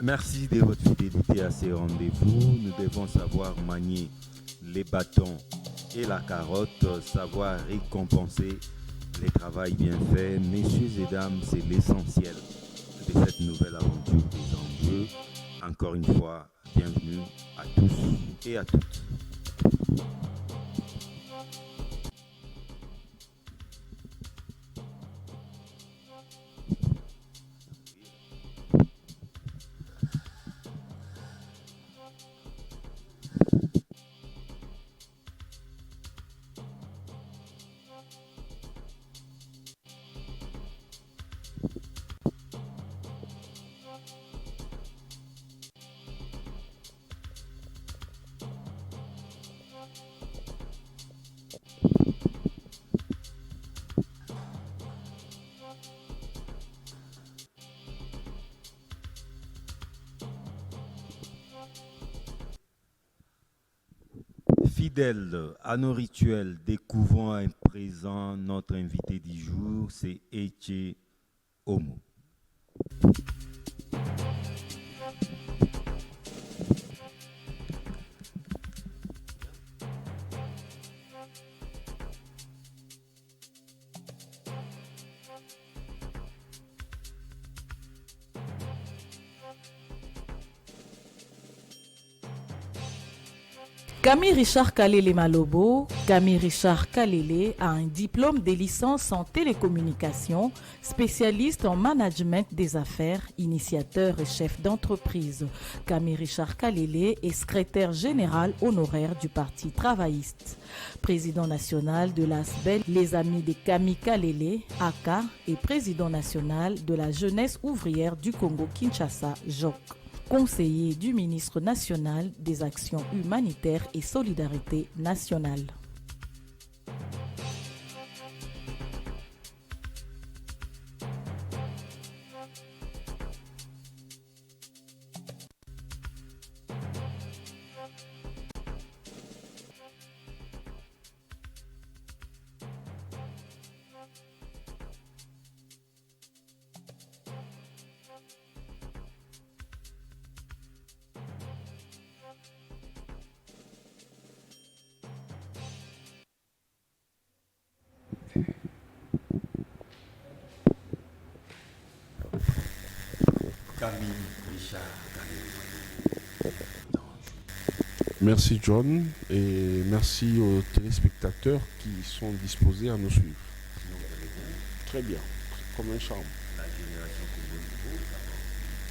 Merci de votre fidélité à ces rendez-vous. Nous devons savoir manier les bâtons et la carotte, savoir récompenser les travails bien faits. Messieurs et dames, c'est l'essentiel de cette nouvelle aventure des enjeux. Encore une fois, bienvenue à tous et à toutes. Fidèles à nos rituels, découvrons à présent notre invité du jour, c'est Eche Homo. Camille Richard Kalele Malobo, Camille Richard Kalele a un diplôme de licence en télécommunication, spécialiste en management des affaires, initiateur et chef d'entreprise. Camille Richard Kalele est secrétaire général honoraire du Parti travailliste. Président national de l'ASBEL, les Amis de Camille Kalele, AKA, et président national de la jeunesse ouvrière du Congo-Kinshasa, JOC. Conseiller du ministre national des Actions humanitaires et solidarité nationale. Camille Richard Kalele. Merci John et merci aux téléspectateurs qui sont disposés à nous suivre. Très bien, comme un charme. La génération Congo Nouveau,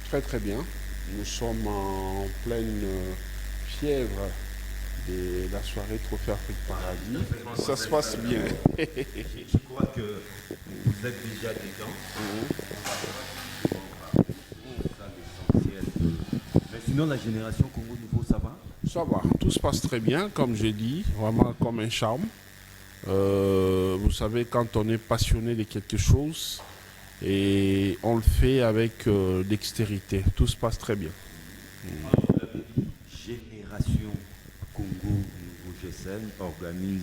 Très très bien. Nous sommes en pleine fièvre de la soirée Trophée Afrique Paradis. Ça se passe bien. je crois que vous êtes déjà dedans. Mais sinon, la génération Congo Nouveau, ça va? Ça va, tout se passe très bien, comme j'ai dit, vraiment comme un charme. Vous savez, quand on est passionné de quelque chose, et on le fait avec dextérité, tout se passe très bien. Génération Congo Nouveau GSM organise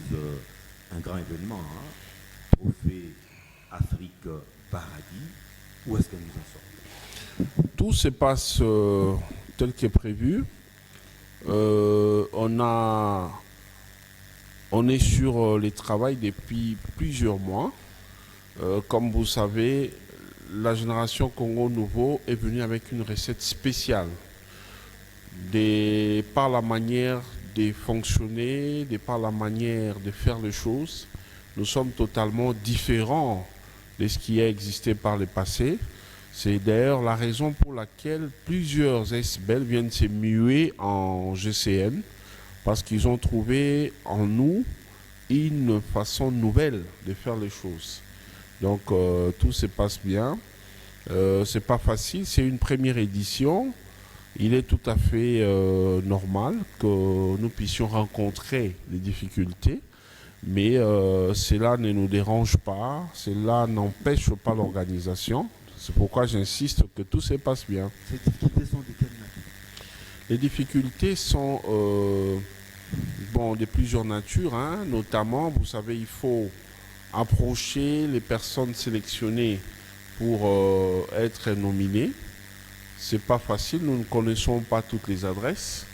un grand événement, hein? Trophée Afrique Paradis. Où est-ce que nous en sommes? Tout se passe tel qu'est prévu. On est sur les travaux depuis plusieurs mois. Comme vous savez, la génération Congo Nouveau est venue avec une recette spéciale. Par la manière de fonctionner, par la manière de faire les choses, nous sommes totalement différents de ce qui a existé par le passé. C'est d'ailleurs la raison pour laquelle plusieurs SBL viennent se muer en GCN, parce qu'ils ont trouvé en nous une façon nouvelle de faire les choses. Donc tout se passe bien. C'est pas facile, c'est une première édition. Il est tout à fait normal que nous puissions rencontrer des difficultés, mais cela ne nous dérange pas, cela n'empêche pas l'organisation. C'est pourquoi j'insiste que tout se passe bien. Ces difficultés sont de quelle nature? Les difficultés sont de plusieurs natures, hein. Notamment, vous savez, il faut approcher les personnes sélectionnées pour être nominées. c'est pas facile, nous ne connaissons pas toutes les adresses.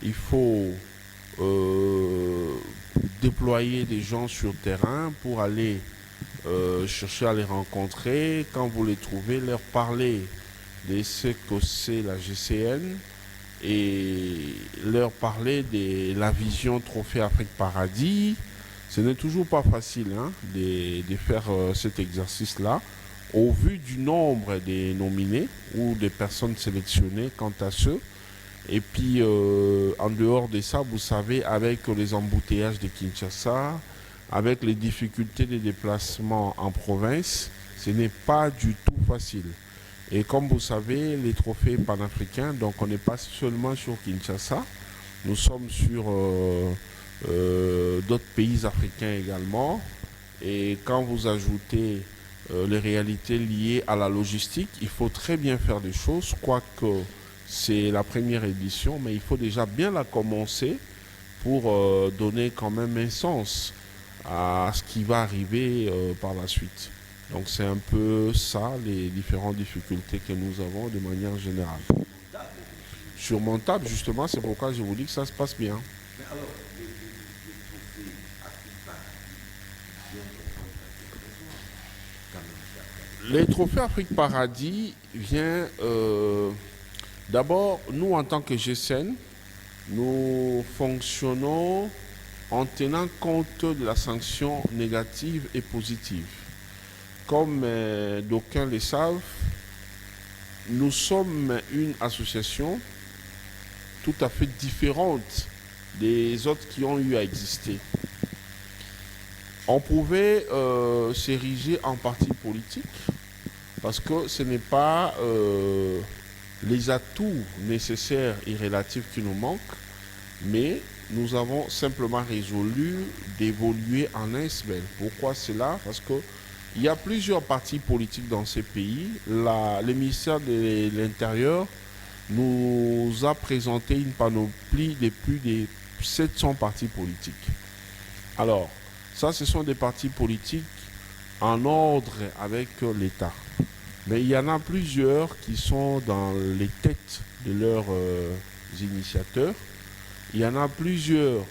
Il faut déployer des gens sur terrain pour aller chercher à les rencontrer. Quand vous les trouvez, leur parler de ce que c'est la GCN et leur parler de la vision Trophée Afrique Paradis. Ce n'est toujours pas facile de faire cet exercice-là. Au vu du nombre des nominés ou des personnes sélectionnées quant à ceux. Et puis, en dehors de ça, vous savez, avec les embouteillages de Kinshasa, avec les difficultés de déplacement en province, ce n'est pas du tout facile. Et comme vous savez, les trophées panafricains, donc on n'est pas seulement sur Kinshasa, nous sommes sur d'autres pays africains également. Et quand vous ajoutez les réalités liées à la logistique, il faut très bien faire des choses, quoique c'est la première édition, mais il faut déjà bien la commencer pour donner quand même un sens à ce qui va arriver par la suite. Donc c'est un peu ça, les différentes difficultés que nous avons de manière générale. Surmontable, justement, c'est pourquoi je vous dis que ça se passe bien. Les trophées Afrique Paradis vient d'abord, nous en tant que GCN, nous fonctionnons en tenant compte de la sanction négative et positive. Comme d'aucuns le savent, nous sommes une association tout à fait différente des autres qui ont eu à exister. On pouvait s'ériger en parti politique parce que ce n'est pas les atouts nécessaires et relatifs qui nous manquent, mais nous avons simplement résolu d'évoluer en ASBEL. Pourquoi cela? Parce qu'il y a plusieurs partis politiques dans ces pays. Le ministère de l'Intérieur nous a présenté une panoplie de plus de 700 partis politiques. Alors, ça, ce sont des partis politiques en ordre avec l'État. Mais il y en a plusieurs qui sont dans les têtes de leurs initiateurs. Il y en a plusieurs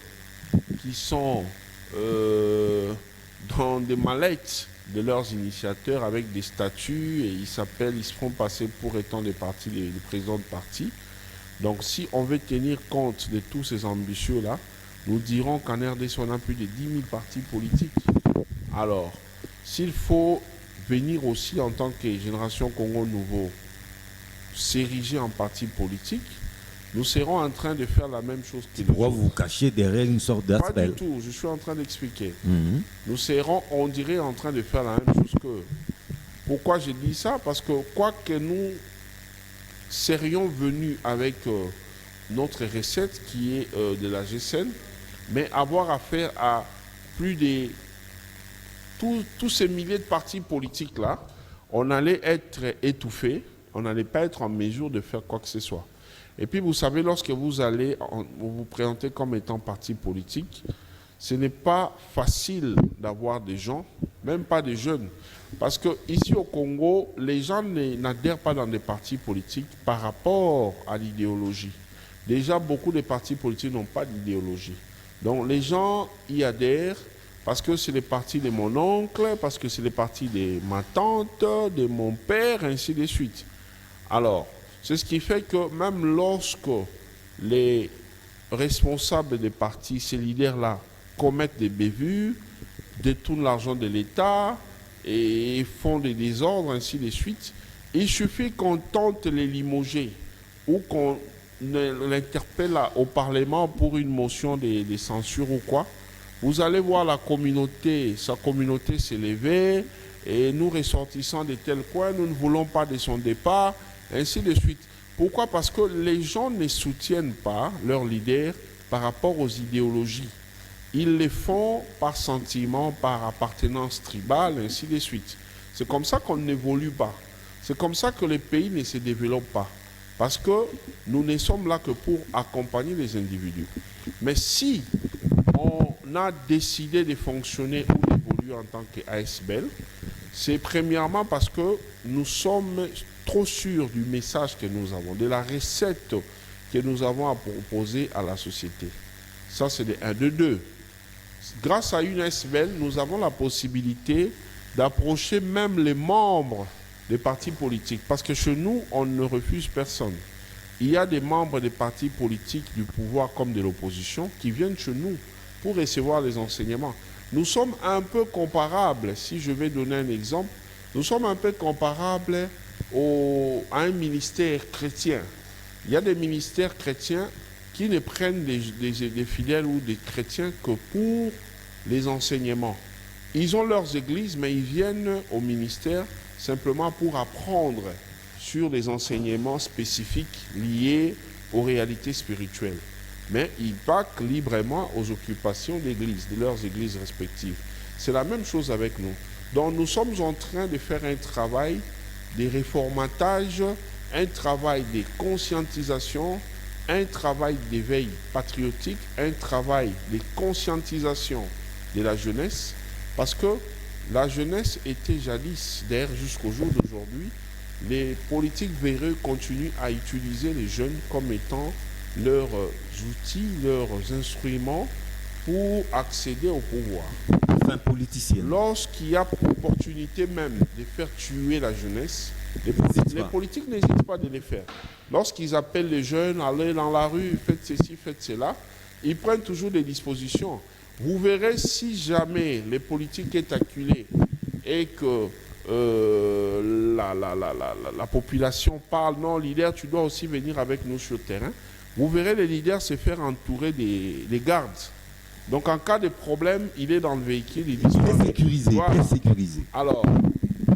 qui sont dans des mallettes de leurs initiateurs avec des statuts et ils se font passer pour étant des partis, des présidents de partis. Donc si on veut tenir compte de tous ces ambitieux-là, nous dirons qu'en RDC, on a plus de 10 000 partis politiques. Alors, s'il faut venir aussi en tant que Génération Congo Nouveau, s'ériger en parti politique, nous serons en train de faire la même chose que pourquoi vous vous cachez derrière une sorte d'aspect? Pas du tout, je suis en train d'expliquer. Nous serons, on dirait, en train de faire la même chose que... Pourquoi je dis ça? Parce que quoi que nous serions venus avec notre recette qui est de la GCN, mais avoir affaire à plus de tous ces milliers de partis politiques-là, on allait être étouffé, on n'allait pas être en mesure de faire quoi que ce soit. Et puis vous savez, lorsque vous allez vous présenter comme étant parti politique, ce n'est pas facile d'avoir des gens, même pas des jeunes. Parce que ici au Congo, les gens n'adhèrent pas dans des partis politiques par rapport à l'idéologie. Déjà, beaucoup de partis politiques n'ont pas d'idéologie. Donc les gens y adhèrent parce que c'est les partis de mon oncle, parce que c'est les partis de ma tante, de mon père, ainsi de suite. Alors, c'est ce qui fait que même lorsque les responsables des partis, ces leaders-là, commettent des bévues, détournent l'argent de l'État et font des désordres, ainsi de suite, il suffit qu'on tente les limoger ou qu'on l'interpelle au Parlement pour une motion de censure ou quoi. Vous allez voir sa communauté s'élever et nous ressortissants de tel coin, nous ne voulons pas de son départ, ainsi de suite. Pourquoi? Parce que les gens ne soutiennent pas leurs leaders par rapport aux idéologies. Ils les font par sentiment, par appartenance tribale, ainsi de suite. C'est comme ça qu'on n'évolue pas. C'est comme ça que les pays ne se développent pas. Parce que nous ne sommes là que pour accompagner les individus. Mais si on a décidé de fonctionner ou d'évoluer en tant qu'ASBEL, C'est premièrement parce que nous sommes trop sûrs du message que nous avons, de la recette que nous avons à proposer à la société. Ça, c'est de 1. De 2, grâce à une SBL, nous avons la possibilité d'approcher même les membres des partis politiques. Parce que chez nous, on ne refuse personne. Il y a des membres des partis politiques du pouvoir comme de l'opposition qui viennent chez nous pour recevoir les enseignements. Nous sommes un peu comparables, si je vais donner un exemple, nous sommes un peu comparables à un ministère chrétien. Il y a des ministères chrétiens qui ne prennent des fidèles ou des chrétiens que pour les enseignements. Ils ont leurs églises, mais ils viennent au ministère simplement pour apprendre sur les enseignements spécifiques liés aux réalités spirituelles. Mais ils vaquent librement aux occupations d'église, de leurs églises respectives. C'est la même chose avec nous. Donc nous sommes en train de faire un travail de réformatage, un travail de conscientisation, un travail d'éveil patriotique, un travail de conscientisation de la jeunesse, parce que la jeunesse était jadis, d'ailleurs jusqu'au jour d'aujourd'hui, les politiques véreux continuent à utiliser les jeunes comme étant leurs outils, leurs instruments pour accéder au pouvoir. Enfin, politicien. Lorsqu'il y a opportunité même de faire tuer la jeunesse, les politiques n'hésitent pas de les faire. Lorsqu'ils appellent les jeunes, allez dans la rue, faites ceci, faites cela, ils prennent toujours des dispositions. Vous verrez si jamais les politiques est acculée et que la population parle, non, leader, tu dois aussi venir avec nous sur le terrain. Vous verrez les leaders se faire entourer des gardes. Donc en cas de problème, il est dans le véhicule, il est sécurisé, voilà. Bien sécurisé. Alors,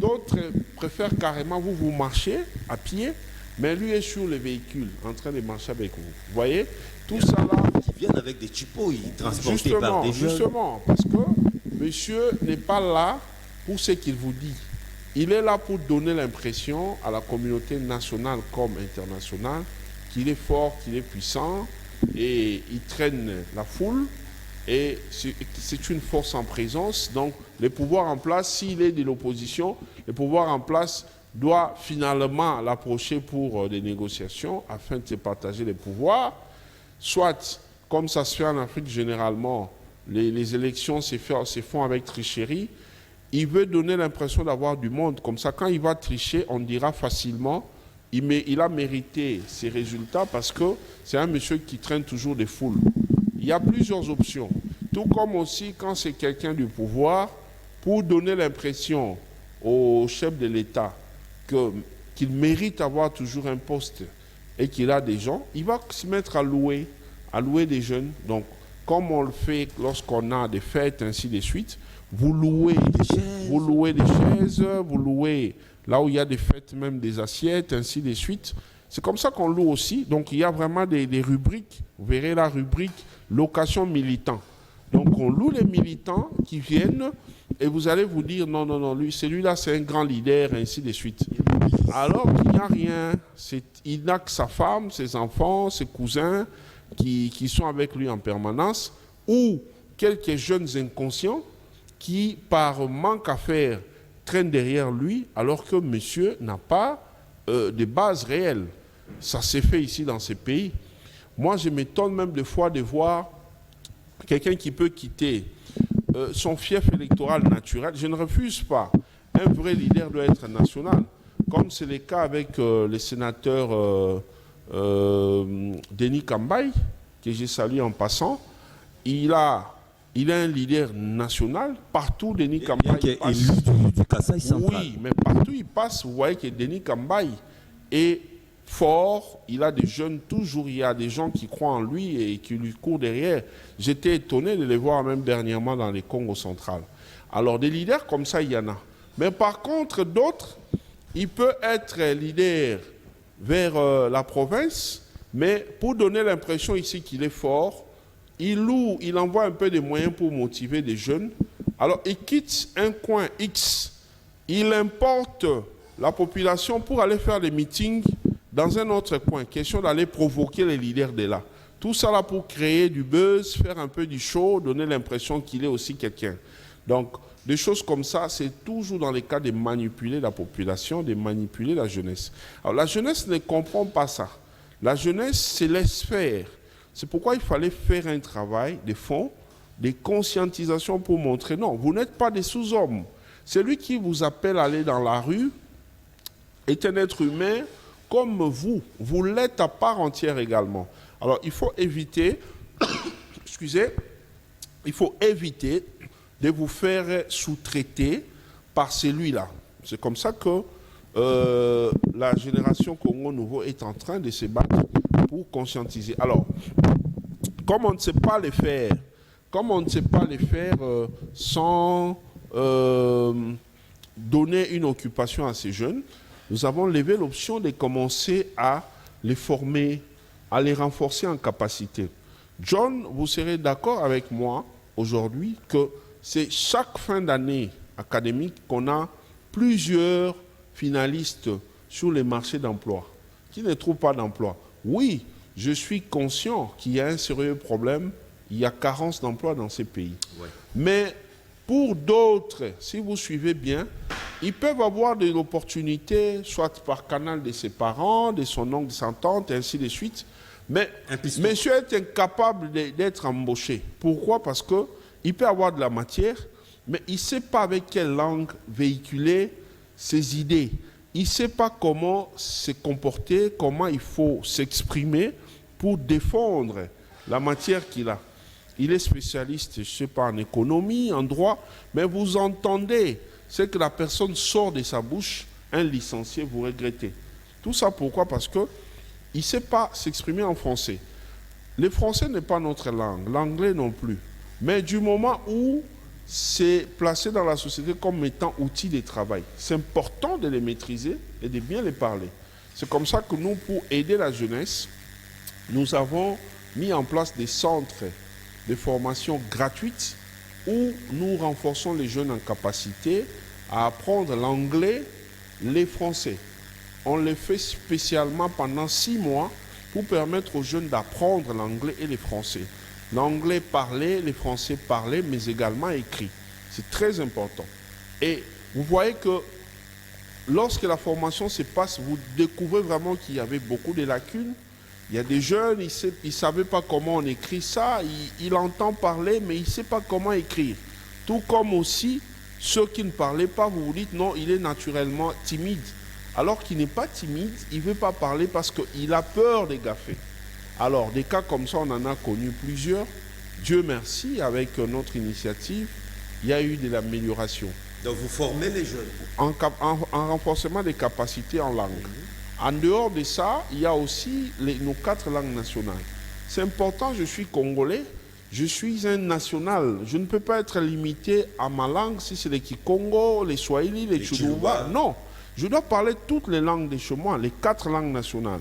d'autres préfèrent carrément vous marchez à pied, mais lui est sur le véhicule, en train de marcher avec vous. Vous voyez, tout ça là... Qui viennent avec des chipots, ils transportés par des jeunes. Justement, parce que monsieur n'est pas là pour ce qu'il vous dit. Il est là pour donner l'impression à la communauté nationale comme internationale qu'il est fort, qu'il est puissant, et il traîne la foule, et c'est une force en présence. Donc, le pouvoir en place, s'il est de l'opposition, le pouvoir en place doit finalement l'approcher pour des négociations afin de se partager les pouvoirs. Soit, comme ça se fait en Afrique généralement, les élections se font avec tricherie. Il veut donner l'impression d'avoir du monde. Comme ça, quand il va tricher, on dira facilement il a mérité ses résultats parce que c'est un monsieur qui traîne toujours des foules. Il y a plusieurs options. Tout comme aussi quand c'est quelqu'un du pouvoir, pour donner l'impression au chef de l'État qu'il mérite d'avoir toujours un poste et qu'il a des gens, il va se mettre à louer des jeunes. Donc, comme on le fait lorsqu'on a des fêtes, ainsi de suite, vous louez des chaises, vous louez là où il y a des fêtes, même des assiettes, ainsi de suite. C'est comme ça qu'on loue aussi. Donc, il y a vraiment des rubriques. Vous verrez la rubrique location militant. Donc, on loue les militants qui viennent et vous allez vous dire non, celui-là, c'est un grand leader, ainsi de suite. Alors qu'il n'y a rien. Il n'a que sa femme, ses enfants, ses cousins qui sont avec lui en permanence, ou quelques jeunes inconscients qui, par manque à faire, traînent derrière lui, alors que monsieur n'a pas de base réelle. Ça s'est fait ici dans ces pays. Moi, je m'étonne même des fois de voir quelqu'un qui peut quitter son fief électoral naturel. Je ne refuse pas. Un vrai leader doit être national, comme c'est le cas avec le sénateur Denis Kambaye, que j'ai salué en passant. Il a un leader national. Partout, Denis Kambaye passe. Du Kasaï central. Oui, mais partout il passe, vous voyez que Denis Kambaye est fort. Il a des jeunes toujours. Il y a des gens qui croient en lui et qui lui courent derrière. J'étais étonné de les voir même dernièrement dans les Congo central. Alors, des leaders comme ça, il y en a. Mais par contre, d'autres, il peut être leader vers la province, mais pour donner l'impression ici qu'il est fort, il envoie un peu de moyens pour motiver des jeunes. Alors, il quitte un coin X, il importe la population pour aller faire des meetings dans un autre coin. Question d'aller provoquer les leaders de là. Tout ça là pour créer du buzz, faire un peu du show, donner l'impression qu'il est aussi quelqu'un. Donc, des choses comme ça, c'est toujours dans les cas de manipuler la population, de manipuler la jeunesse. Alors la jeunesse ne comprend pas ça. La jeunesse se laisse faire. C'est pourquoi il fallait faire un travail de fond, de conscientisation pour montrer, non, vous n'êtes pas des sous-hommes. Celui qui vous appelle à aller dans la rue est un être humain comme vous. Vous l'êtes à part entière également. Alors il faut éviter, il faut éviter de vous faire sous-traiter par celui-là. C'est comme ça que la génération Congo Nouveau est en train de se battre pour conscientiser. Alors, comme on ne sait pas les faire, sans donner une occupation à ces jeunes, nous avons levé l'option de commencer à les former, à les renforcer en capacité. John, vous serez d'accord avec moi aujourd'hui que c'est chaque fin d'année académique qu'on a plusieurs finalistes sur les marchés d'emploi qui ne trouvent pas d'emploi. Oui, je suis conscient qu'il y a un sérieux problème, il y a carence d'emploi dans ces pays. Ouais. Mais pour d'autres, si vous suivez bien, ils peuvent avoir de l'opportunité, soit par canal de ses parents, de son oncle, de sa tante, et ainsi de suite. Mais monsieur est incapable d'être embauché. Pourquoi? Parce qu'il peut avoir de la matière, mais il ne sait pas avec quelle langue véhiculer ses idées. Il ne sait pas comment se comporter, comment il faut s'exprimer pour défendre la matière qu'il a. Il est spécialiste, je ne sais pas, en économie, en droit, mais vous entendez ce que la personne sort de sa bouche, un licencié, vous regrettez. Tout ça pourquoi? Parce qu'il ne sait pas s'exprimer en français. Le français n'est pas notre langue, l'anglais non plus. Mais du moment où c'est placé dans la société comme étant outil de travail, c'est important de les maîtriser et de bien les parler. C'est comme ça que nous, pour aider la jeunesse, nous avons mis en place des centres de formation gratuites où nous renforçons les jeunes en capacité à apprendre l'anglais, les français. On les fait spécialement pendant 6 mois pour permettre aux jeunes d'apprendre l'anglais et les français. L'anglais parlé, les français parlés, mais également écrit. C'est très important. Et vous voyez que lorsque la formation se passe, vous découvrez vraiment qu'il y avait beaucoup de lacunes. Il y a des jeunes, ils ne savaient pas comment on écrit ça, il entend parler, mais il ne sait pas comment écrire. Tout comme aussi, ceux qui ne parlaient pas, vous vous dites, non, il est naturellement timide. Alors qu'il n'est pas timide, il ne veut pas parler parce qu'il a peur des gaffes. Alors, des cas comme ça, on en a connu plusieurs. Dieu merci, avec notre initiative, il y a eu de l'amélioration. Donc, vous formez les jeunes en renforcement des capacités en langue. En dehors de ça, il y a aussi nos 4 langues nationales. C'est important, je suis congolais, je suis un national. Je ne peux pas être limité à ma langue si c'est les Kikongo, les Swahili, les Tchoulouba. Non, je dois parler toutes les langues de chez moi, les 4 langues nationales.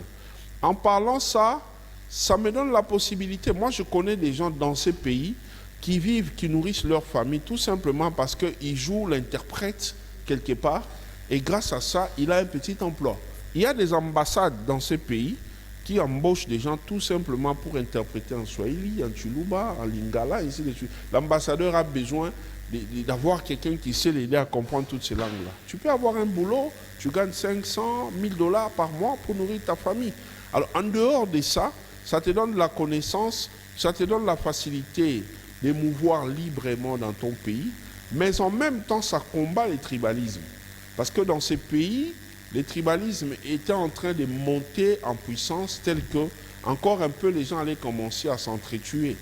En parlant ça, ça me donne la possibilité. Moi, je connais des gens dans ces pays qui vivent, qui nourrissent leur famille, tout simplement parce qu'ils jouent l'interprète quelque part. Et grâce à ça, il a un petit emploi. Il y a des ambassades dans ces pays qui embauchent des gens tout simplement pour interpréter en Swahili, en Tchoulouba, en Lingala, ainsi de suite. L'ambassadeur a besoin d'avoir quelqu'un qui sait l'aider à comprendre toutes ces langues-là. Tu peux avoir un boulot, tu gagnes 500, 1000 $ par mois pour nourrir ta famille. Alors, en dehors de ça, ça te donne la connaissance, ça te donne la facilité de mouvoir librement dans ton pays, mais en même temps, ça combat le tribalisme. Parce que dans ces pays, le tribalisme était en train de monter en puissance tel que, encore un peu, les gens allaient commencer à s'entretuer.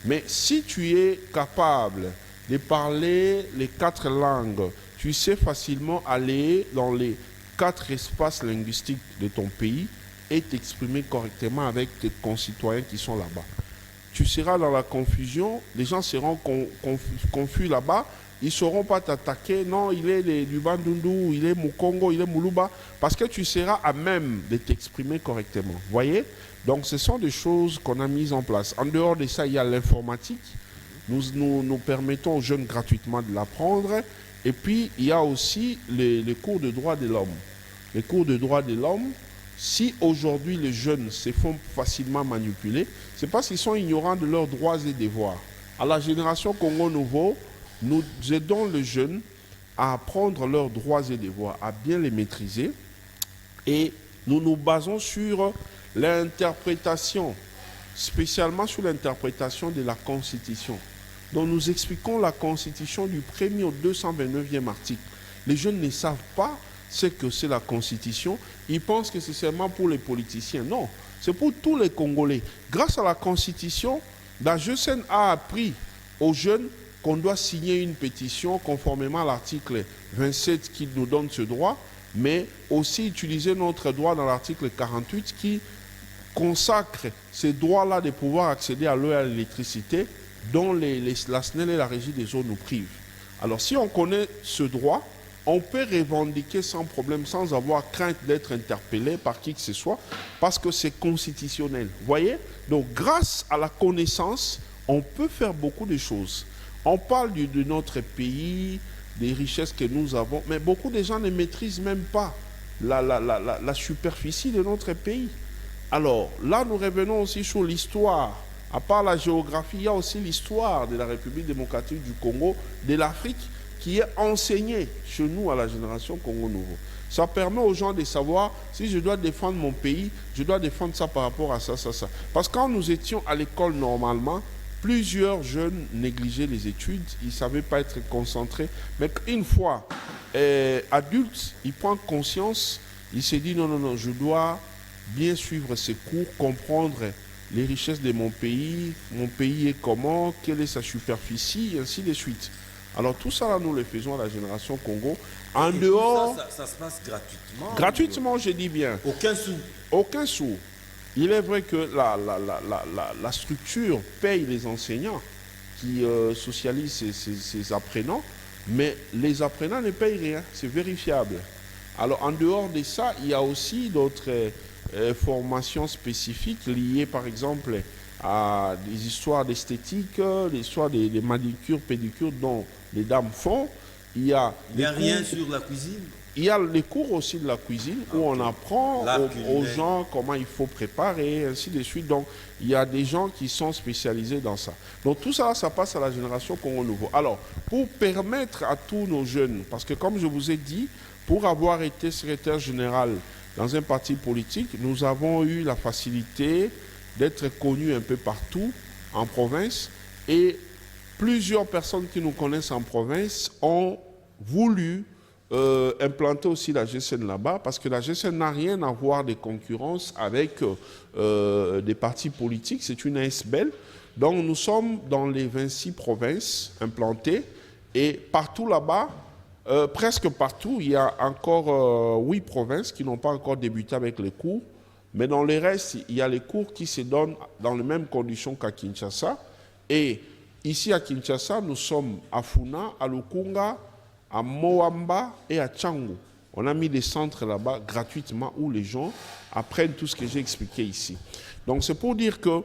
Mais si tu es capable de parler les 4 langues, tu sais facilement aller dans les 4 espaces linguistiques de ton pays et t'exprimer correctement avec tes concitoyens qui sont là-bas. Tu seras dans la confusion, les gens seront confus là-bas, ils ne sauront pas t'attaquer, non, il est du Bandundu, il est Mukongo, il est Muluba, parce que tu seras à même de t'exprimer correctement. Vous voyez? Donc ce sont des choses qu'on a mises en place. En dehors de ça, il y a l'informatique. Nous permettons aux jeunes gratuitement de l'apprendre. Et puis, il y a aussi les cours de droit de l'homme. Les cours de droit de l'homme, si aujourd'hui les jeunes se font facilement manipuler, c'est parce qu'ils sont ignorants de leurs droits et devoirs. À la génération Congo Nouveau, nous aidons les jeunes à apprendre leurs droits et devoirs, à bien les maîtriser. Et nous nous basons sur l'interprétation, spécialement sur l'interprétation de la Constitution. Donc nous expliquons la Constitution du 1er au 229e article. Les jeunes ne savent pas ce que c'est la Constitution. Ils pensent que c'est seulement pour les politiciens. Non, c'est pour tous les Congolais. Grâce à la Constitution, la GESEN a appris aux jeunes qu'on doit signer une pétition conformément à l'article 27 qui nous donne ce droit, mais aussi utiliser notre droit dans l'article 48 qui consacre ces droits-là de pouvoir accéder à l'eau et à l'électricité dont la SNEL et la Régie des eaux nous privent. Alors si on connaît ce droit, on peut revendiquer sans problème, sans avoir crainte d'être interpellé par qui que ce soit, parce que c'est constitutionnel. Vous voyez? Donc grâce à la connaissance, on peut faire beaucoup de choses. On parle de notre pays, des richesses que nous avons, mais beaucoup de gens ne maîtrisent même pas la superficie de notre pays. Alors là, nous revenons aussi sur l'histoire. À part la géographie, il y a aussi l'histoire de la République démocratique du Congo, de l'Afrique, qui est enseignée chez nous à la génération Congo Nouveau. Ça permet aux gens de savoir, si je dois défendre mon pays, je dois défendre ça par rapport à ça. Parce que quand nous étions à l'école normalement, plusieurs jeunes négligeaient les études, ils ne savaient pas être concentrés. Mais une fois adulte, il prend conscience, il s'est dit non, je dois bien suivre ces cours, comprendre les richesses de mon pays est comment, quelle est sa superficie, et ainsi de suite. Alors tout ça, là, nous le faisons à la génération Congo. En dehors... Ça se passe gratuitement. Gratuitement, je dis bien. Aucun sou. Aucun sou. Il est vrai que la structure paye les enseignants qui socialisent ces apprenants, mais les apprenants ne payent rien, c'est vérifiable. Alors en dehors de ça, il y a aussi d'autres formations spécifiques liées par exemple à des histoires d'esthétique, des histoires de manicure, pédicure dont les dames font. Il y a rien sur la cuisine. Il y a les cours aussi de la cuisine où on apprend aux gens comment il faut préparer, ainsi de suite. Donc, il y a des gens qui sont spécialisés dans ça. Donc, tout ça, ça passe à la génération Congo Nouveau. Alors, pour permettre à tous nos jeunes, parce que comme je vous ai dit, pour avoir été secrétaire général dans un parti politique, nous avons eu la facilité d'être connus un peu partout en province et plusieurs personnes qui nous connaissent en province ont voulu implanter aussi la GESEN là-bas, parce que la GESEN n'a rien à voir de concurrence avec des partis politiques, c'est une ASBL. Donc nous sommes dans les 26 provinces implantées, et partout là-bas, presque partout, il y a encore 8 provinces qui n'ont pas encore débuté avec les cours, mais dans les restes, il y a les cours qui se donnent dans les mêmes conditions qu'à Kinshasa. Et ici à Kinshasa, nous sommes à Funa, à Lukunga, à Moamba et à Tchangu. On a mis des centres là-bas gratuitement où les gens apprennent tout ce que j'ai expliqué ici. Donc c'est pour dire que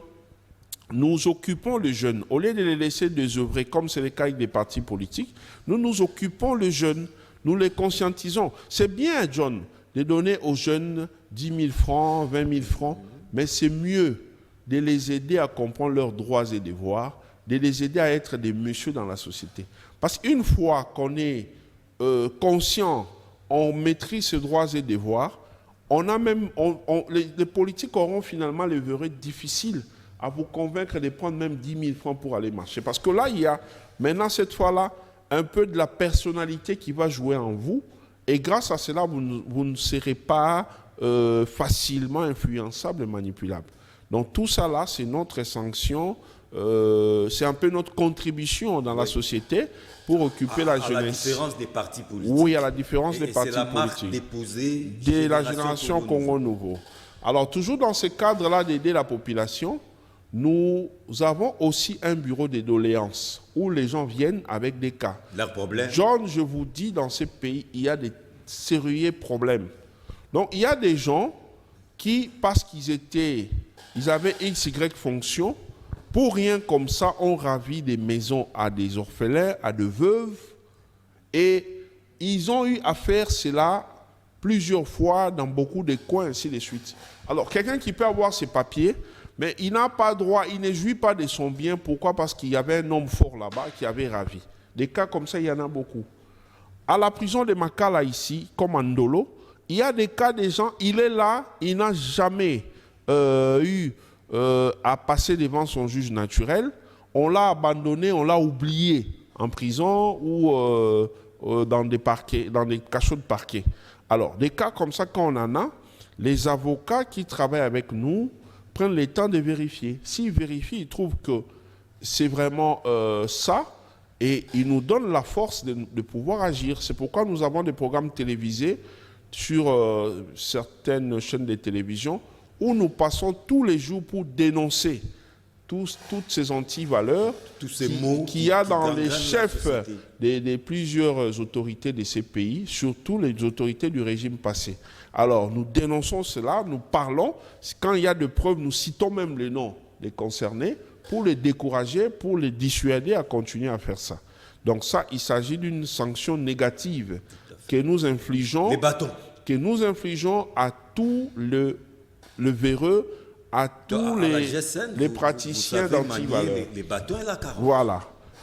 nous occupons les jeunes. Au lieu de les laisser désœuvrer, comme c'est le cas avec des partis politiques, nous nous occupons les jeunes, nous les conscientisons. C'est bien, John, de donner aux jeunes 10 000 francs, 20 000 francs, mais c'est mieux de les aider à comprendre leurs droits et devoirs, de les aider à être des messieurs dans la société. Parce qu'une fois qu'on est conscient, on maîtrise ses droits et devoirs, les politiques auront finalement le verrou difficile à vous convaincre de prendre même 10 000 francs pour aller marcher. Parce que là, il y a maintenant, cette fois-là, un peu de la personnalité qui va jouer en vous. Et grâce à cela, vous ne serez pas facilement influençable et manipulable. Donc tout ça, là, c'est notre sanction. C'est un peu notre contribution dans la société pour occuper la jeunesse. À la différence des partis politiques. Oui, à la différence des partis politiques. C'est la marque déposée de la génération Congo Nouveau. Alors, toujours dans ce cadre-là d'aider la population, nous avons aussi un bureau de doléances où les gens viennent avec des cas. Leurs problèmes. John, je vous dis, dans ce pays, il y a des sérieux problèmes. Donc, il y a des gens qui, parce qu'ils avaient XY fonctions, pour rien comme ça, on ravit des maisons à des orphelins, à des veuves, et ils ont eu à faire cela plusieurs fois dans beaucoup de coins, ainsi de suite. Alors, quelqu'un qui peut avoir ses papiers, mais il n'a pas droit, il ne jouit pas de son bien. Pourquoi? Parce qu'il y avait un homme fort là-bas qui avait ravi. Des cas comme ça, il y en a beaucoup. À la prison de Makala ici, comme en Ndolo, il y a des cas des gens, il est là, il n'a jamais eu à passer devant son juge naturel. On l'a abandonné, on l'a oublié en prison ou dans des parquets, dans des cachots de parquet. Alors, des cas comme ça, quand on en a, les avocats qui travaillent avec nous prennent le temps de vérifier. S'ils vérifient, ils trouvent que c'est vraiment ça, et ils nous donnent la force de pouvoir agir. C'est pourquoi nous avons des programmes télévisés sur certaines chaînes de télévision où nous passons tous les jours pour dénoncer toutes ces anti-valeurs, tous ces mots qu'il y a dans les chefs des plusieurs autorités de ces pays, surtout les autorités du régime passé. Alors, nous dénonçons cela, nous parlons. Quand il y a des preuves, nous citons même les noms des concernés pour les décourager, pour les dissuader à continuer à faire ça. Donc ça, il s'agit d'une sanction négative que nous infligeons, les bâtons, à tout le véreux, à tous les praticiens d'antivaleurs. Les bâtons et la carotte. Voilà.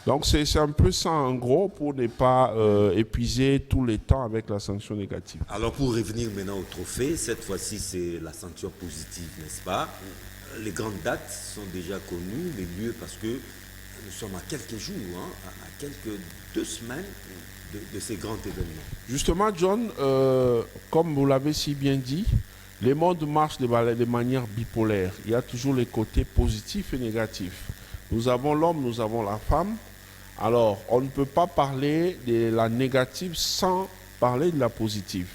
Donc c'est un peu ça en gros pour ne pas épuiser tout le temps avec la sanction négative. Alors pour revenir maintenant au trophée, cette fois-ci c'est la sanction positive, n'est-ce pas? Les grandes dates sont déjà connues, les lieux, parce que nous sommes à quelques jours, à quelques 2 semaines de ces grands événements. Justement, John, comme vous l'avez si bien dit, les mondes marchent de manière bipolaire. Il y a toujours les côtés positifs et négatifs. Nous avons l'homme, nous avons la femme. Alors, on ne peut pas parler de la négative sans parler de la positive.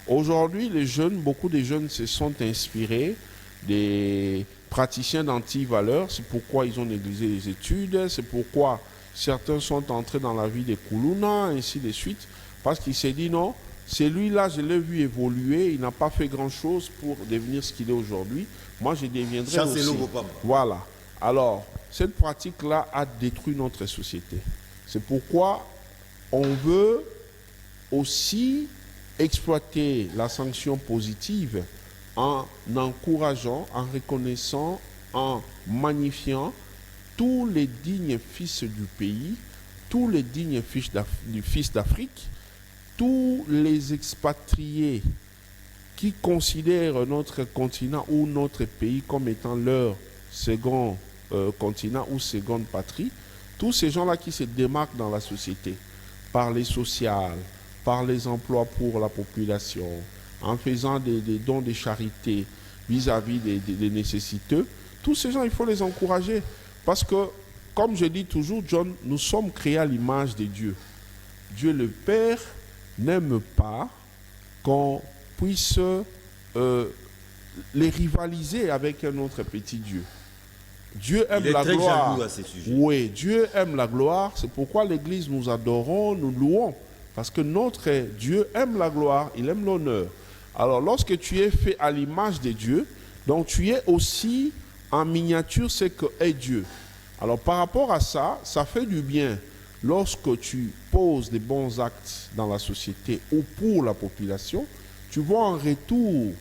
Aujourd'hui, beaucoup de jeunes se sont inspirés des praticiens d'anti-valeurs. C'est pourquoi ils ont négligé les études. C'est pourquoi certains sont entrés dans la vie des Koulouna, ainsi de suite. Parce qu'il s'est dit non, celui-là, je l'ai vu évoluer. Il n'a pas fait grand-chose pour devenir ce qu'il est aujourd'hui. Moi, je deviendrai aussi. Voilà. Alors, cette pratique-là a détruit notre société. C'est pourquoi on veut aussi exploiter la sanction positive en encourageant, en reconnaissant, en magnifiant tous les dignes fils du pays, tous les dignes fils d'Afrique, tous les expatriés qui considèrent notre continent ou notre pays comme étant leur second continent ou seconde patrie, tous ces gens-là qui se démarquent dans la société par les sociales, par les emplois pour la population, en faisant des dons de charité vis-à-vis des nécessiteux, tous ces gens, il faut les encourager. Parce que, comme je dis toujours, John, nous sommes créés à l'image de Dieu. Dieu le Père n'aime pas qu'on puisse les rivaliser avec un autre petit Dieu. Dieu aime la gloire. Oui, Dieu aime la gloire. C'est pourquoi l'Église, nous adorons, nous louons. Parce que notre Dieu aime la gloire, il aime l'honneur. Alors, lorsque tu es fait à l'image de Dieu, donc tu es aussi en miniature ce que est Dieu. Alors, par rapport à ça, ça fait du bien lorsque tu poses des bons actes dans la société ou pour la population. Tu vois en retour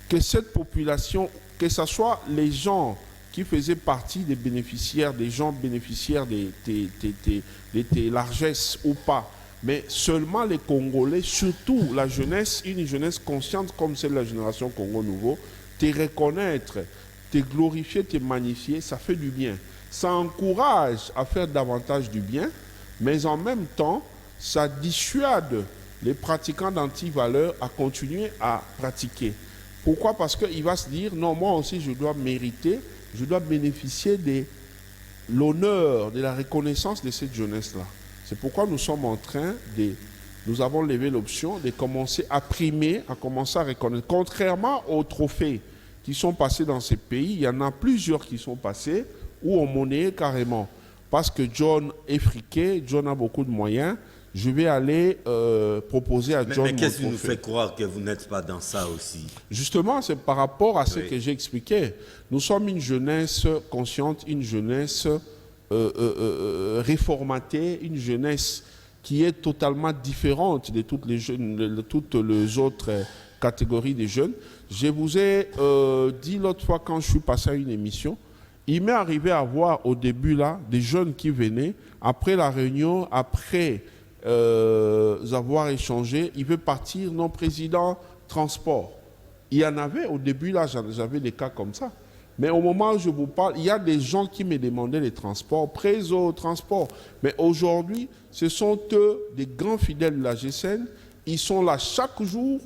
que cette population, que ce soit les gens qui faisaient partie des bénéficiaires, des gens bénéficiaires de tes largesses ou pas, mais seulement les Congolais, surtout la jeunesse, une jeunesse consciente comme celle de la génération Congo Nouveau, te reconnaître, te glorifier, te magnifier, ça fait du bien. Ça encourage à faire davantage du bien, mais en même temps, ça dissuade les pratiquants d'anti-valeurs à continuer à pratiquer. Pourquoi? Parce qu'il va se dire, non, moi aussi je dois mériter, je dois bénéficier de l'honneur, de la reconnaissance de cette jeunesse-là. C'est pourquoi nous sommes en train nous avons levé l'option de commencer à primer, à commencer à reconnaître. Contrairement aux trophées qui sont passés dans ces pays, il y en a plusieurs qui sont passés où on monnayait carrément. Parce que John est friqué, John a beaucoup de moyens, je vais aller proposer à John. Mais qu'est-ce qui nous fait croire que vous n'êtes pas dans ça aussi? Justement, c'est par rapport à ce que j'ai expliqué. Nous sommes une jeunesse consciente, une jeunesse réformatée, une jeunesse qui est totalement différente de toutes les autres catégories de jeunes. Je vous ai dit l'autre fois quand je suis passé à une émission, Il m'est arrivé à voir au début là des jeunes qui venaient, après la réunion, après avoir échangé, il veut partir, non président, transport. Il y en avait au début là, j'avais des cas comme ça. Mais au moment où je vous parle, il y a des gens qui me demandaient les transports, prêts au transport. Mais aujourd'hui, ce sont eux, des grands fidèles de la GSN. Ils sont là chaque jour.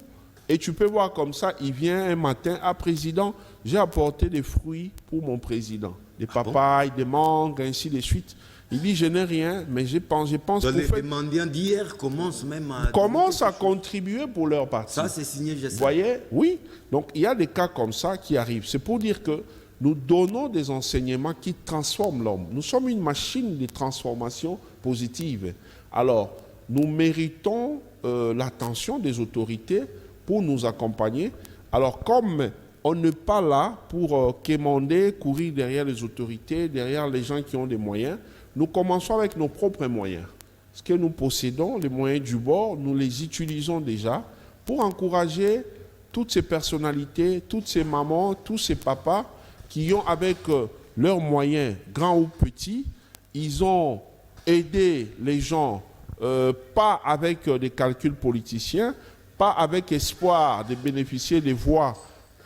Et tu peux voir comme ça, il vient un matin, président, j'ai apporté des fruits pour mon président. Des papayes, des mangues, ainsi de suite. Il dit, je n'ai rien, mais je pense que les mendiants d'hier commencent même à contribuer pour leur parti. Ça, c'est signé GSN. Vous voyez? Oui. Donc, il y a des cas comme ça qui arrivent. C'est pour dire que nous donnons des enseignements qui transforment l'homme. Nous sommes une machine de transformation positive. Alors, nous méritons l'attention des autorités pour nous accompagner. Alors, comme on n'est pas là pour quémander, courir derrière les autorités, derrière les gens qui ont des moyens, nous commençons avec nos propres moyens. Ce que nous possédons, les moyens du bord, nous les utilisons déjà pour encourager toutes ces personnalités, toutes ces mamans, tous ces papas qui ont, avec leurs moyens, grands ou petits, ils ont aidé les gens, pas avec des calculs politiciens, pas avec espoir de bénéficier des voix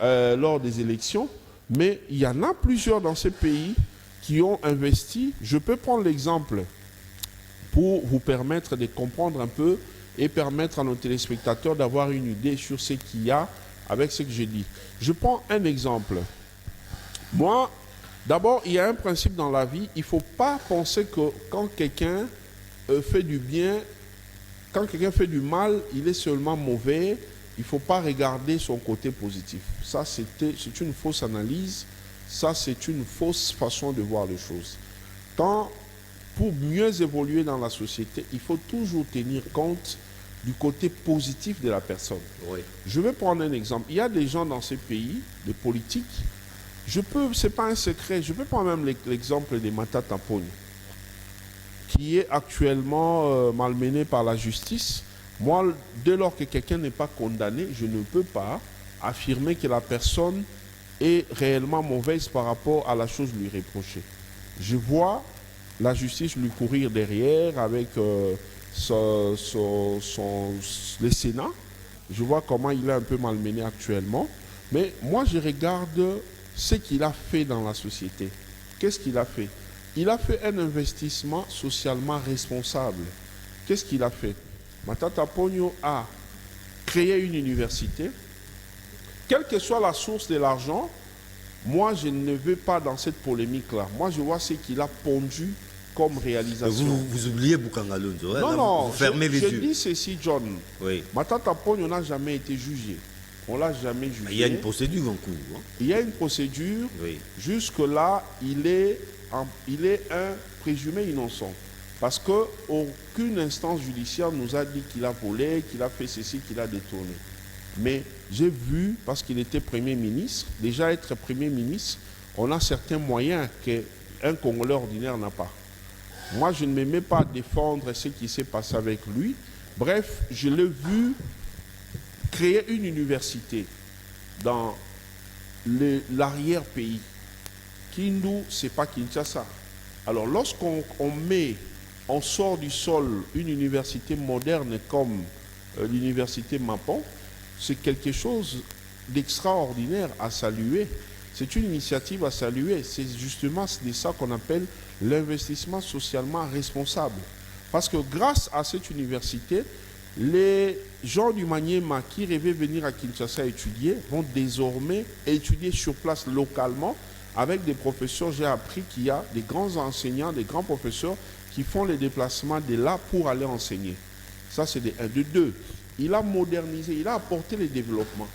lors des élections, mais il y en a plusieurs dans ces pays qui ont investi. Je peux prendre l'exemple pour vous permettre de comprendre un peu et permettre à nos téléspectateurs d'avoir une idée sur ce qu'il y a avec ce que j'ai dit. Je prends un exemple. Moi, d'abord, il y a un principe dans la vie, il ne faut pas penser que quand quelqu'un fait du bien, quand quelqu'un fait du mal, il est seulement mauvais, il ne faut pas regarder son côté positif. Ça, c'est une fausse analyse, ça, c'est une fausse façon de voir les choses. Pour mieux évoluer dans la société, il faut toujours tenir compte du côté positif de la personne. Oui. Je vais prendre un exemple. Il y a des gens dans ces pays, des politiques, ce n'est pas un secret, je peux prendre même l'exemple de Matata Ponyo, qui est actuellement malmené par la justice. Moi, dès lors que quelqu'un n'est pas condamné, je ne peux pas affirmer que la personne est réellement mauvaise par rapport à la chose lui reprochée. Je vois la justice lui courir derrière avec le Sénat. Je vois comment il est un peu malmené actuellement. Mais moi, je regarde ce qu'il a fait dans la société. Qu'est-ce qu'il a fait? Il a fait un investissement socialement responsable. Qu'est-ce qu'il a fait? Matata Ponyo a créé une université. Quelle que soit la source de l'argent, moi, je ne vais pas dans cette polémique-là. Moi, je vois ce qu'il a pondu comme réalisation. Vous oubliez Bukangalunzo. Non, vous fermez les yeux. Je dis ceci, John. Oui. Matata Ponyo n'a jamais été jugé. On ne l'a jamais jugé. Il y a une procédure en cours. Hein? Il y a une procédure. Oui. Jusque-là, il est un présumé innocent. Parce qu'aucune instance judiciaire nous a dit qu'il a volé, qu'il a fait ceci, qu'il a détourné. Mais j'ai vu, parce qu'il était Premier ministre, déjà être Premier ministre, on a certains moyens qu'un Congolais ordinaire n'a pas. Moi, je ne me mets pas à défendre ce qui s'est passé avec lui. Bref, je l'ai vu créer une université dans l'arrière-pays. Kindu, ce n'est pas Kinshasa. Alors, lorsqu'on sort du sol une université moderne comme l'université Mapon, c'est quelque chose d'extraordinaire à saluer. C'est une initiative à saluer. C'est justement de ça qu'on appelle l'investissement socialement responsable. Parce que grâce à cette université, les gens du Maniema qui rêvaient venir à Kinshasa étudier vont désormais étudier sur place localement avec des professeurs. J'ai appris qu'il y a des grands enseignants, des grands professeurs qui font les déplacements de là pour aller enseigner. Ça, c'est de 1. De 2, il a modernisé, il a apporté le développement.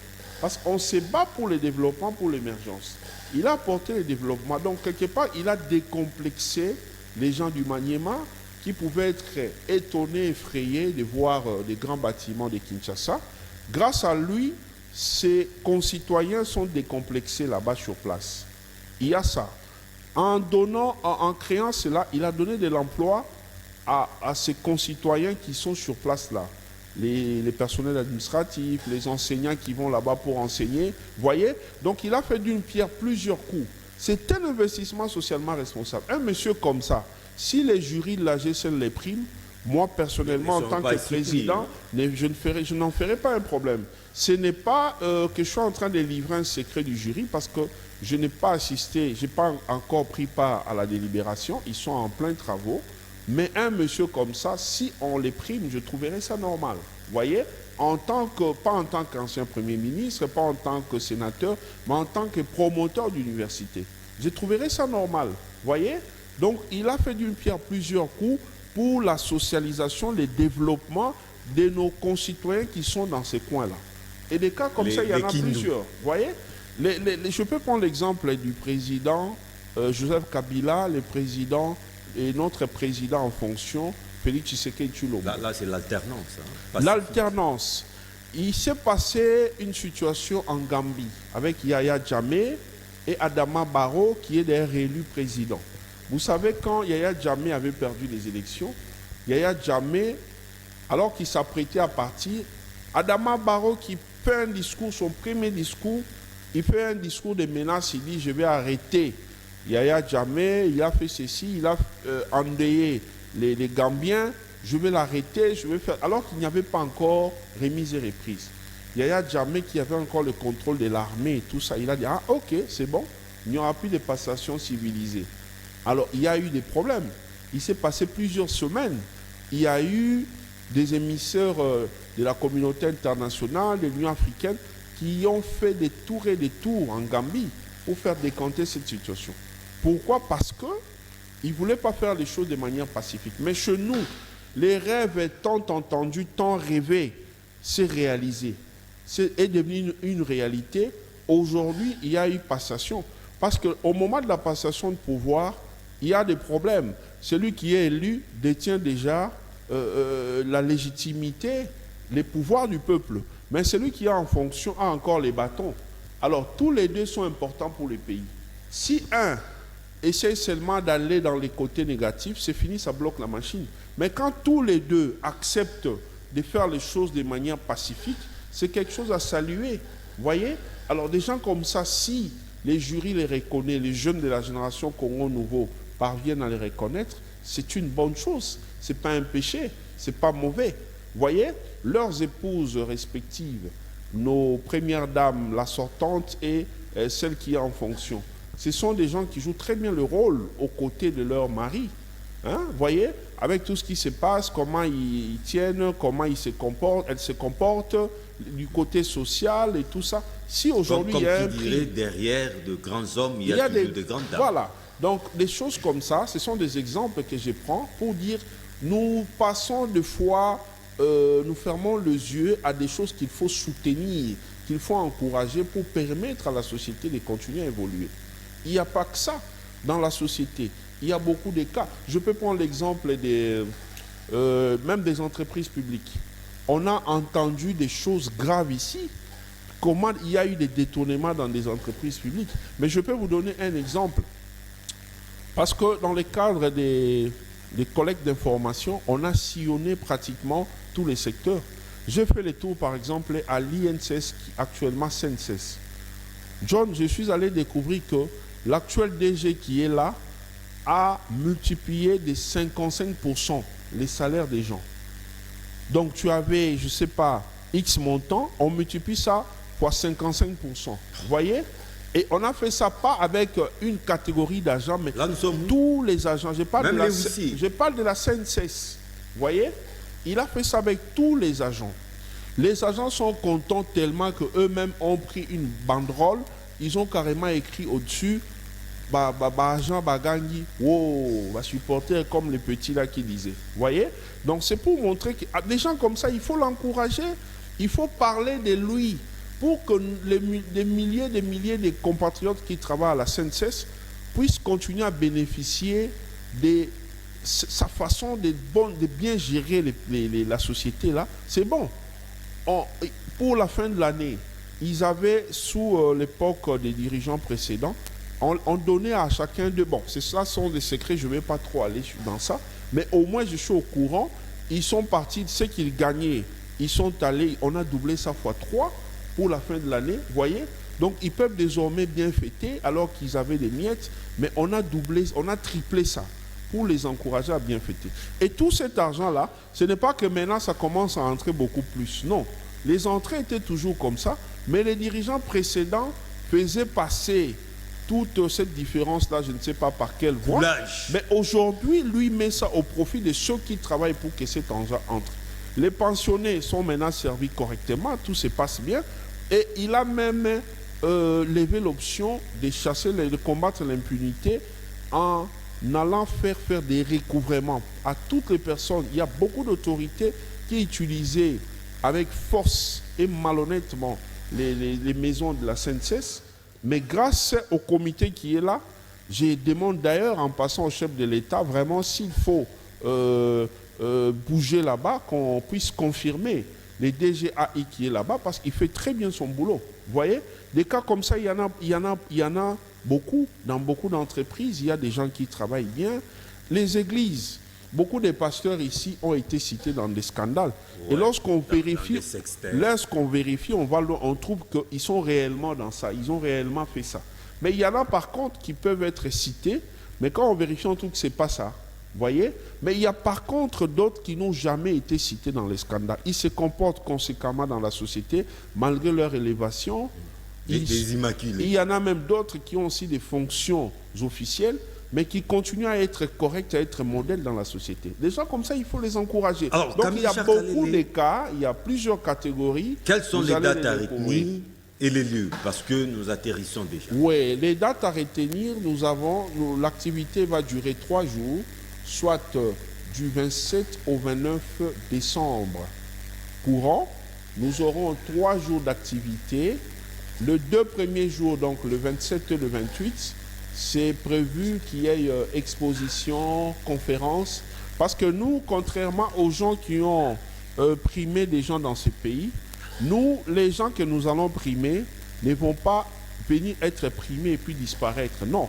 Parce qu'on se bat pour le développement, pour l'émergence. Il a apporté le développement. Donc, quelque part, il a décomplexé les gens du Maniema qui pouvaient être étonnés, effrayés de voir des grands bâtiments de Kinshasa. Grâce à lui, ses concitoyens sont décomplexés là-bas sur place. Il y a ça. En créant cela, il a donné de l'emploi à ses concitoyens qui sont sur place là. Les personnels administratifs, les enseignants qui vont là-bas pour enseigner. Voyez? Donc il a fait d'une pierre plusieurs coups. C'est un investissement socialement responsable. Un monsieur comme ça, si les jurys de la GCN les priment, moi personnellement en tant que président, je n'en ferai pas un problème. Ce n'est pas que je suis en train de livrer un secret du jury parce que je n'ai pas assisté, je n'ai pas encore pris part à la délibération, ils sont en plein travaux. Mais un monsieur comme ça, si on les prime, je trouverais ça normal. Vous voyez, pas en tant qu'ancien Premier ministre, pas en tant que sénateur, mais en tant que promoteur d'université. Je trouverais ça normal. Vous voyez, donc il a fait d'une pierre plusieurs coups pour la socialisation, le développement de nos concitoyens qui sont dans ces coins-là. Et des cas comme ça, il y en a plusieurs. Vous voyez, je peux prendre l'exemple du président Joseph Kabila, le président et notre président en fonction, Félix Tshisekedi Tshilombo. Là c'est l'alternance. Hein, l'alternance. Il s'est passé une situation en Gambie avec Yaya Jammeh et Adama Barrow qui est d'ailleurs élu président. Vous savez, quand Yaya Jammeh avait perdu les élections, Yaya Jammeh, alors qu'il s'apprêtait à partir, Adama Barrow qui fait un discours, son premier discours, il fait un discours de menace, il dit « je vais arrêter ». Yaya Jammeh, il a fait ceci, il a endeuillé les Gambiens, je vais l'arrêter, je vais faire... Alors qu'il n'y avait pas encore remise et reprise. Yaya Jammeh, qui avait encore le contrôle de l'armée et tout ça, il a dit « ah ok, c'est bon, il n'y aura plus de passation civilisée ». Alors, il y a eu des problèmes. Il s'est passé plusieurs semaines. Il y a eu des émissaires de la communauté internationale, de l'Union africaine, qui ont fait des tours et des tours en Gambie pour faire décanter cette situation. Pourquoi? Parce qu'ils ne voulaient pas faire les choses de manière pacifique. Mais chez nous, les rêves tant entendus, tant rêvés, c'est réalisé. C'est devenu une réalité. Aujourd'hui, il y a eu passation. Parce qu'au moment de la passation de pouvoir, il y a des problèmes. Celui qui est élu détient déjà la légitimité, les pouvoirs du peuple. Mais celui qui est en fonction a encore les bâtons. Alors, tous les deux sont importants pour le pays. Si un essaye seulement d'aller dans les côtés négatifs, c'est fini, ça bloque la machine. Mais quand tous les deux acceptent de faire les choses de manière pacifique, c'est quelque chose à saluer. Vous voyez? Alors, des gens comme ça, si les jurys les reconnaissent, les jeunes de la génération Congo Nouveau parviennent à les reconnaître, c'est une bonne chose. Ce n'est pas un péché, ce n'est pas mauvais. Vous voyez? Leurs épouses respectives, nos premières dames, la sortante et celle qui est en fonction, ce sont des gens qui jouent très bien le rôle aux côtés de leur mari. Hein? Vous voyez? Avec tout ce qui se passe, comment ils tiennent, comment ils se comportent, elles se comportent, du côté social et tout ça. Si aujourd'hui il y a un prix, derrière de grands hommes, il y a de grandes dames. Voilà. Donc des choses comme ça, ce sont des exemples que je prends pour dire, nous passons de fois, nous fermons les yeux à des choses qu'il faut soutenir, qu'il faut encourager pour permettre à la société de continuer à évoluer. Il n'y a pas que ça dans la société. Il y a beaucoup de cas. Je peux prendre l'exemple même des entreprises publiques. On a entendu des choses graves ici. Comment il y a eu des détournements dans des entreprises publiques. Mais je peux vous donner un exemple. Parce que dans le cadre des collectes d'informations, on a sillonné pratiquement tous les secteurs. J'ai fait le tour, par exemple, à l'INSS, actuellement SNCS. John, je suis allé découvrir que l'actuel DG qui est là a multiplié de 55% les salaires des gens. Donc tu avais, je ne sais pas, X montant, on multiplie ça fois 55%. Vous voyez? Et on a fait ça pas avec une catégorie d'agents, mais là, nous sommes tous les agents. Je parle de la SNCS. Vous voyez? Il a fait ça avec tous les agents. Les agents sont contents tellement qu'eux-mêmes ont pris une banderole. Ils ont carrément écrit au-dessus agent Bagangi, wow, va supporter comme les petits là qui disaient. Vous voyez? Donc c'est pour montrer que des gens comme ça, il faut l'encourager. Il faut parler de lui pour que des milliers de compatriotes qui travaillent à la SNCS puissent continuer à bénéficier de sa façon de bien gérer la société là. C'est bon. Pour la fin de l'année, ils avaient, sous l'époque des dirigeants précédents, on donnait à chacun de... Bon, ça sont des secrets, je ne vais pas trop aller dans ça, mais au moins je suis au courant. Ils sont partis, ceux qu'ils gagnaient, ils sont allés, on a doublé ça fois 3 pour la fin de l'année, vous voyez. Donc ils peuvent désormais bien fêter alors qu'ils avaient des miettes, mais on a triplé ça pour les encourager à bien fêter. Et tout cet argent-là, ce n'est pas que maintenant ça commence à entrer beaucoup plus. Non, les entrées étaient toujours comme ça, mais les dirigeants précédents faisaient passer toute cette différence-là, je ne sais pas par quelle voie. Mais aujourd'hui, lui met ça au profit de ceux qui travaillent pour que cet argent entre. Les pensionnés sont maintenant servis correctement, tout se passe bien. Et il a même levé l'option de chasser, de combattre l'impunité en allant faire des recouvrements à toutes les personnes. Il y a beaucoup d'autorités qui utilisaient avec force et malhonnêtement les maisons de la CNCS. Mais grâce au comité qui est là, je demande d'ailleurs en passant au chef de l'État, vraiment s'il faut bouger là-bas, qu'on puisse confirmer les DGAI qui est là-bas, parce qu'il fait très bien son boulot. Vous voyez, des cas comme ça, il y en a beaucoup. Dans beaucoup d'entreprises, il y a des gens qui travaillent bien. Les églises, beaucoup de pasteurs ici ont été cités dans des scandales. Ouais, et lorsqu'on vérifie, on trouve qu'ils sont réellement dans ça. Ils ont réellement fait ça. Mais il y en a par contre qui peuvent être cités, mais quand on vérifie, on trouve que ce n'est pas ça. Vous voyez? Mais il y a par contre d'autres qui n'ont jamais été cités dans les scandales. Ils se comportent conséquemment dans la société, malgré leur élévation. Des immaculés. Il y en a même d'autres qui ont aussi des fonctions officielles, mais qui continuent à être corrects, à être modèles dans la société. Des gens comme ça, il faut les encourager. Alors, donc il y a beaucoup de cas, il y a plusieurs catégories. Quelles sont les dates à retenir et les lieux? Parce que nous atterrissons déjà. Oui, les dates à retenir, l'activité va durer 3 jours, soit du 27 au 29 décembre courant. Nous aurons 3 jours d'activité. Les 2 premiers jours, donc le 27 et le 28, c'est prévu qu'il y ait exposition, conférence. Parce que nous, contrairement aux gens qui ont primé des gens dans ces pays, nous, les gens que nous allons primer, ne vont pas venir être primés et puis disparaître. Non.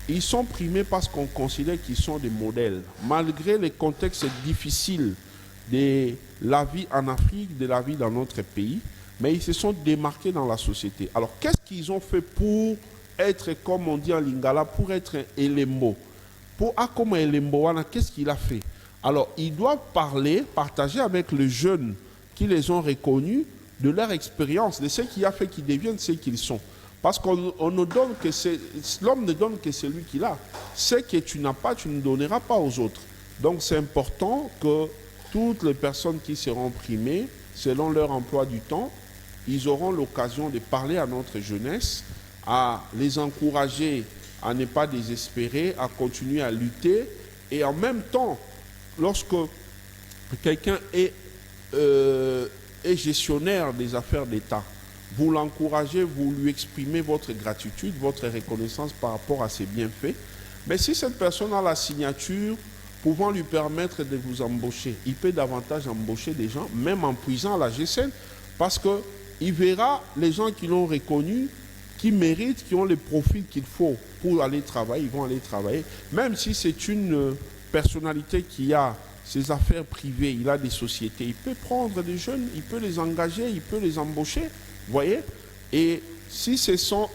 Ils sont primés parce qu'on considère qu'ils sont des modèles. Malgré les contextes difficiles de la vie en Afrique, de la vie dans notre pays, mais ils se sont démarqués dans la société. Alors, qu'est-ce qu'ils ont fait pour être, comme on dit en lingala, pour être un Elembo? Pour comme un Elembo, qu'est-ce qu'il a fait? Alors, ils doivent partager avec les jeunes qui les ont reconnus de leur expérience, de ce qui a fait qu'ils deviennent ce qu'ils sont. Parce qu'on ne donne que l'homme ne donne que celui qu'il a. Ce que tu n'as pas, tu ne donneras pas aux autres. Donc c'est important que toutes les personnes qui seront primées, selon leur emploi du temps, ils auront l'occasion de parler à notre jeunesse, à les encourager à ne pas désespérer, à continuer à lutter. Et en même temps, lorsque quelqu'un est gestionnaire des affaires d'État, vous l'encouragez, vous lui exprimez votre gratitude, votre reconnaissance par rapport à ses bienfaits. Mais si cette personne a la signature pouvant lui permettre de vous embaucher, il peut davantage embaucher des gens, même en puisant à la GSN, parce qu'il verra les gens qui l'ont reconnu, qui méritent, qui ont les profils qu'il faut pour aller travailler, ils vont aller travailler. Même si c'est une personnalité qui a ses affaires privées, il a des sociétés, il peut prendre des jeunes, il peut les engager, il peut les embaucher. Vous voyez? Et si ce sont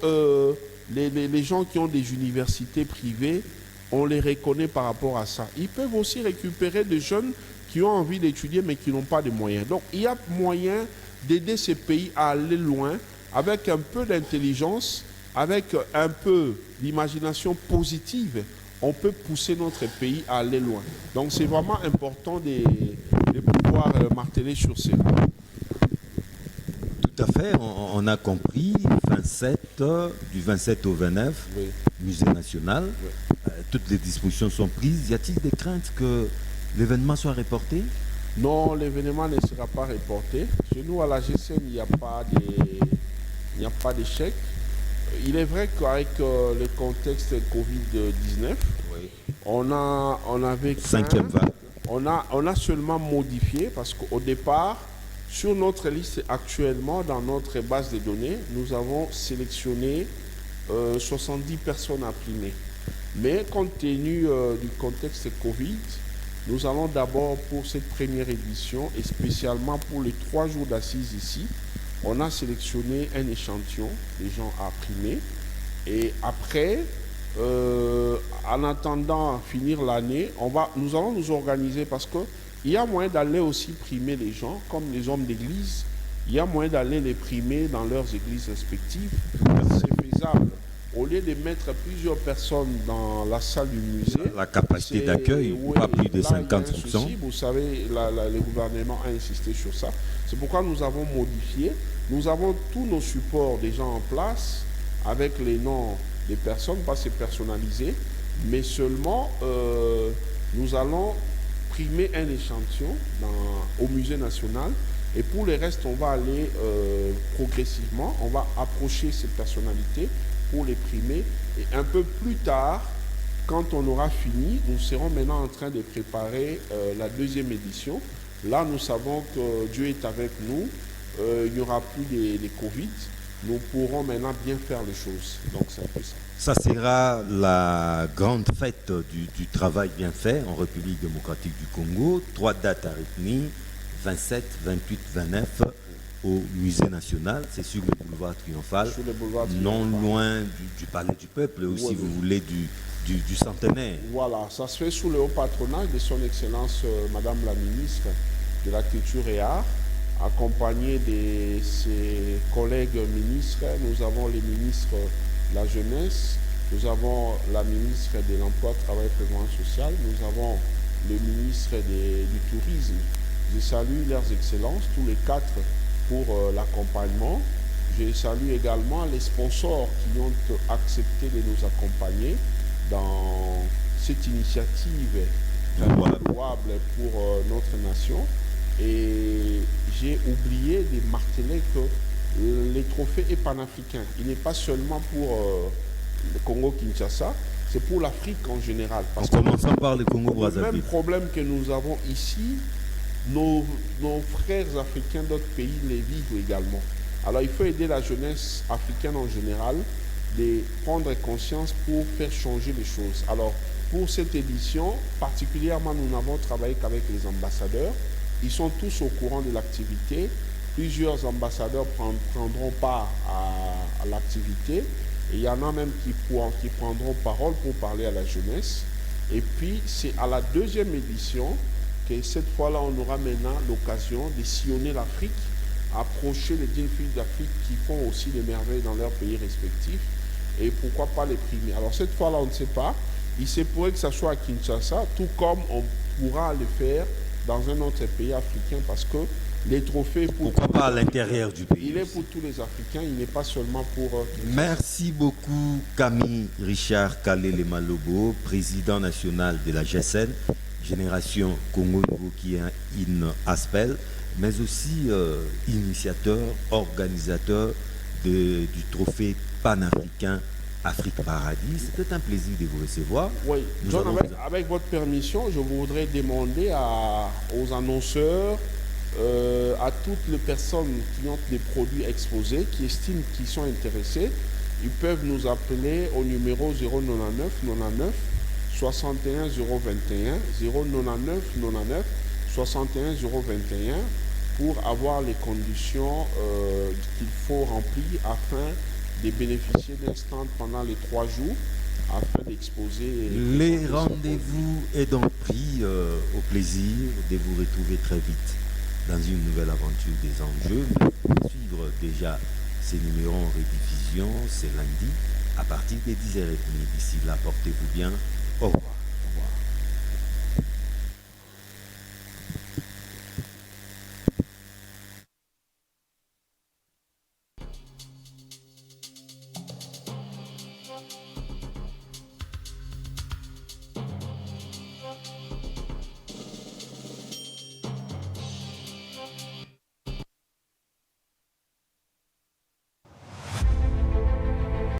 les gens qui ont des universités privées, on les reconnaît par rapport à ça. Ils peuvent aussi récupérer des jeunes qui ont envie d'étudier mais qui n'ont pas de moyens. Donc il y a moyen d'aider ces pays à aller loin avec un peu d'intelligence, avec un peu d'imagination positive. On peut pousser notre pays à aller loin. Donc c'est vraiment important de pouvoir marteler sur ces points. Tout à fait, on a compris, du 27 au 29, oui. Musée national, oui. Toutes les dispositions sont prises. Y a-t-il des craintes que l'événement soit reporté? Non, l'événement ne sera pas reporté. Chez nous, à la GSN, il n'y a pas d'échec. Il est vrai qu'avec le contexte Covid-19, oui. on avait 5e vague. On a seulement modifié parce qu'au départ, sur notre liste actuellement, dans notre base de données, nous avons sélectionné 70 personnes à primer. Mais compte tenu du contexte Covid, nous allons d'abord pour cette première édition et spécialement pour les 3 jours d'assises ici, on a sélectionné un échantillon des gens à primer. Et après, en attendant finir l'année, nous allons nous organiser parce qu'il y a moyen d'aller aussi primer les gens, comme les hommes d'église. Il y a moyen d'aller les primer dans leurs églises respectives. C'est faisable. Au lieu de mettre plusieurs personnes dans la salle du musée, la capacité d'accueil, pas plus de 50%. Vous savez, le gouvernement a insisté sur ça. C'est pourquoi nous avons modifié. Nous avons tous nos supports déjà en place avec les noms des personnes, pas c'est personnalisé, mais seulement nous allons primer un échantillon au musée national. Et pour le reste, on va aller progressivement, on va approcher ces personnalités pour les primer. Et un peu plus tard, quand on aura fini, nous serons maintenant en train de préparer la deuxième édition. Là, nous savons que Dieu est avec nous, il n'y aura plus de Covid. Nous pourrons maintenant bien faire les choses. Donc, c'est un peu ça. Ça sera la grande fête du travail bien fait en République démocratique du Congo. 3 dates à retenir, 27, 28, 29 au Musée national. C'est sur le boulevard Triomphal, non loin du Palais du Peuple, ou si vous voulez du centenaire. Voilà, ça se fait sous le haut patronage de son Excellence Madame la Ministre de la Culture et Arts, accompagnée de ses collègues ministres. Nous avons les ministres de la Jeunesse, nous avons la ministre de l'Emploi, Travail et Prévoyance sociale, nous avons le ministre du Tourisme. Je salue leurs excellences, tous les 4, pour l'accompagnement. Je salue également les sponsors qui ont accepté de nous accompagner dans cette initiative louable pour notre nation. Et j'ai oublié de marteler que les trophées est panafricain. Il n'est pas seulement pour le Congo-Kinshasa, c'est pour l'Afrique en général. En commençant par le Congo-Brazzaville. Le même problème que nous avons ici, nos frères africains d'autres pays les vivent également. Alors il faut aider la jeunesse africaine en général de prendre conscience pour faire changer les choses. Alors pour cette édition, particulièrement nous n'avons travaillé qu'avec les ambassadeurs. Ils sont tous au courant de l'activité. Plusieurs ambassadeurs prendront part à l'activité. Et il y en a même qui prendront parole pour parler à la jeunesse. Et puis c'est à la deuxième édition que cette fois-là, on aura maintenant l'occasion de sillonner l'Afrique, approcher les jeunes filles d'Afrique qui font aussi des merveilles dans leurs pays respectifs, et pourquoi pas les primer. Alors cette fois-là, on ne sait pas. Il se pourrait que ça soit à Kinshasa, tout comme on pourra le faire dans un autre pays africain, parce que les trophées... Pourquoi pas à l'intérieur du pays? Il est pour tous les Africains, il n'est pas seulement pour... Merci beaucoup Camille Richard Kalele Malobo, président national de la GSN, Génération Congo Nouveau, qui est une ASPEL, mais aussi initiateur, organisateur du trophée panafricain Afrique Paradis. C'était un plaisir de vous recevoir. Oui, John, avec votre permission, je voudrais demander aux annonceurs, à toutes les personnes qui ont des produits exposés, qui estiment qu'ils sont intéressés, ils peuvent nous appeler au numéro 099 99 61 021 099 99 61 021 pour avoir les conditions qu'il faut remplir afin de bénéficier d'un stand pendant les 3 jours afin d'exposer. Les rendez-vous est donc pris au plaisir de vous retrouver très vite dans une nouvelle aventure des enjeux. Mais suivre déjà ces numéros en rediffusion, c'est lundi à partir des 10h30. D'ici là, portez-vous bien. Au revoir.